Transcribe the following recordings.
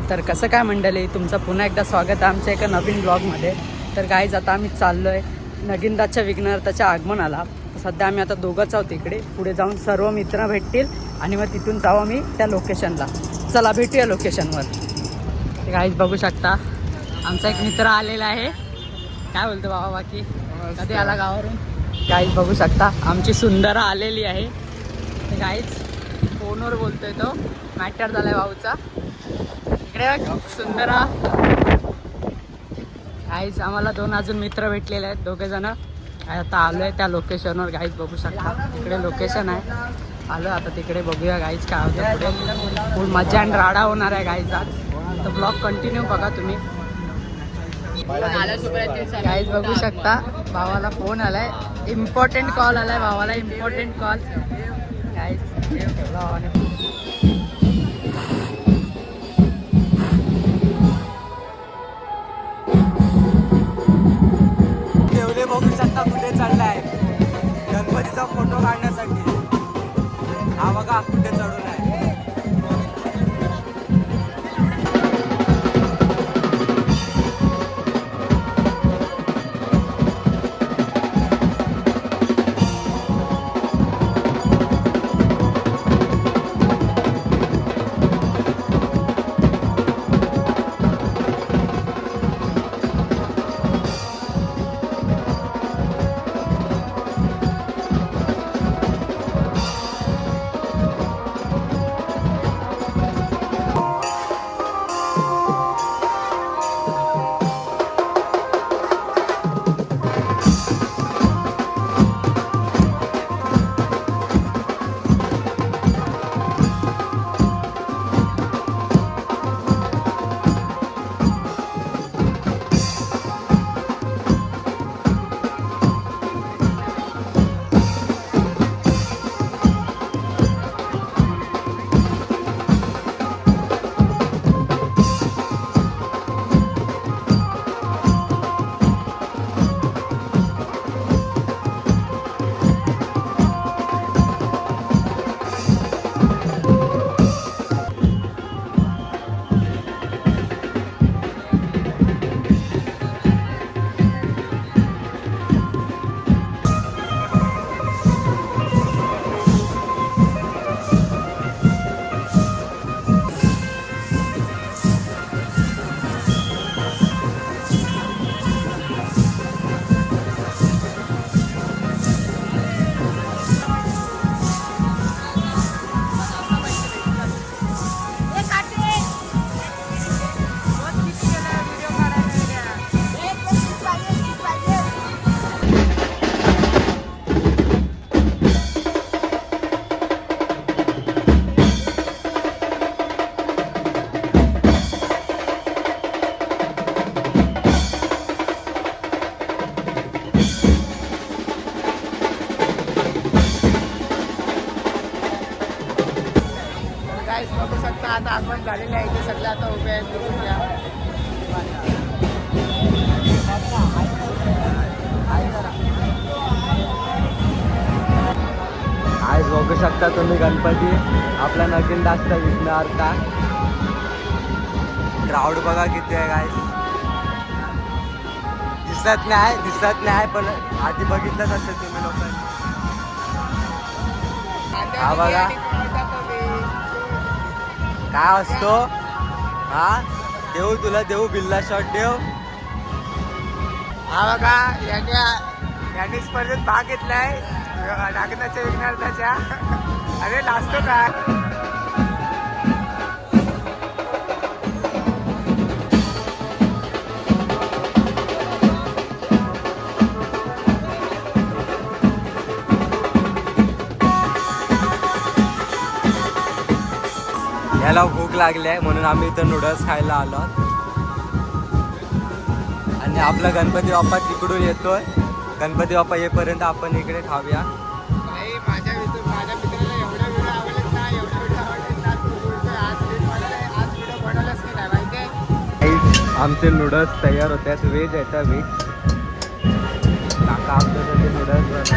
तर कसं काय मंडळी, तुमचं पुन्हा एकदा स्वागत आहे आमच्या एका नवीन ब्लॉगमध्ये. तर गाईज आता आम्ही चाललो आहे नगिनदाच्या विघ्नहर्त्याच्या आगमनाला. सध्या आम्ही आता दोघंच आहोत इकडे. पुढे जाऊन सर्व मित्र भेटतील आणि मग तिथून जाऊ आम्ही त्या लोकेशनला. चला भेटूया लोकेशनवर. गाईज बघू शकता आमचा एक मित्र आलेला आहे. काय बोलतो बाबा, बाकी कधी आला गावावरून? गाईज बघू शकता आमची सुंदरा आलेली आहे. गाईज फोनवर बोलतोय तो, मॅटर झालाय भाऊचा. इकडे सुंदरा. गाईज आम्हाला दोन अजून मित्र भेटलेले आहेत, दोघे जण. आता आलो आहे त्या लोकेशनवर. गाईज बघू शकता तिकडे लोकेशन आहे. आलो आता तिकडे, बघूया गाईज काय होतं पुढे. फुल मजा आणि राडा होणार आहे गाईज आज. तर ब्लॉग कंटिन्यू बघा तुम्ही. गाईज बघू शकता भावाला फोन आलाय, इम्पॉर्टंट कॉल आलाय भावाला, इम्पॉर्टंट कॉल. गाईज बघू शकता कुठे चाललाय गणपतीचा फोटो काढण्यासाठी. हा बघा कुठे चढून आहे. बघू शकता आता आगमन झालेले आहे. इथे सगळे आता उभे आहेत. आज बघू शकता तुम्ही गणपती आपला नगिनदासचा विघ्नहर्ता. क्राऊड बघा किती आहे गाईस. दिसत नाही पण आधी बघितलंच असेल तुम्ही लोकांनी. हा बघा काय असतो. हा देऊ तुला देऊ बिल्ला शॉट देऊ. हा बघा यांनी स्पर्धेत भाग घेतलाय नागनाच्या विघ्नहर्त्याच्या. अरे लाजतो काय. याला भूक लागली आहे म्हणून आम्ही इथं नूडल्स खायला आलो. आणि आपला गणपती बाप्पा तिकडून येतोय. गणपती बाप्पा येईपर्यंत आपण इकडे खाऊया. माझ्या मित्राला एवढ्या व्हिडिओ आवडत ना, आज व्हिडिओ बनवलाच की नाही माहिती. आमचे नूडल्स तयार होतात. व्हेज येतात. व्हेज काका आमच्यासाठी नूडल्स.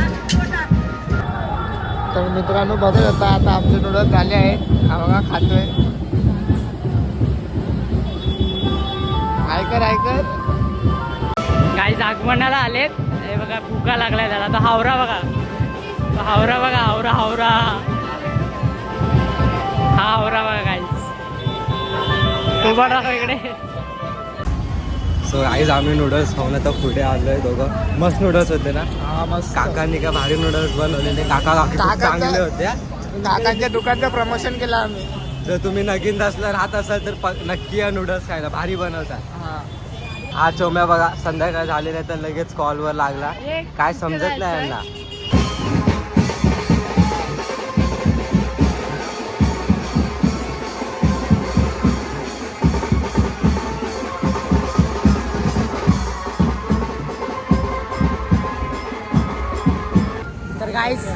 तर मित्रांनो बघत होता आता आमचे नूडल्स झाले आहेत. हा बघा खातोय. ऐकर. गाईज आगमनाला आलेत. हे बघा भुका लागलाय त्याला. तो हावरा बघा, तो हावरा बघा, हावरा हावरा, हा हावरा बघा गाईज. उभा राहा इकडे. सो आईज आम्ही नूडल्स खाऊन आता पुढे आलोय दोघं. मस्त नूडल्स होते ना. हा मस्त. काकांनी का भारी नूडल्स बनवलेले. काका काकी खूप चांगले होते. काकांच्या दुकानचं प्रमोशन केलं आम्ही. जर तुम्ही नगिनदासला राहत असाल तर नक्की या नूडल्स खायला, भारी बनवतात. हा चोम्या बघा संध्याकाळ झाली नाही तर लगेच कॉलवर लागला. काय समजत नाही यांना. तर गाईज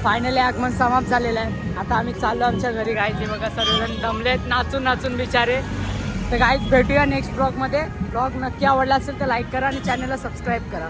फायनली आगमन समाप्त झालेलं आहे. आता आम्ही चाललो आमच्या घरी. गाईज हे बघा सर्वजण दमलेत नाचून नाचून बिचारे. तर गाईज भेटूया नेक्स्ट ब्लॉगमध्ये. ब्लॉग नक्की आवडला असेल तर लाईक करा आणि चॅनलला सबस्क्राईब करा.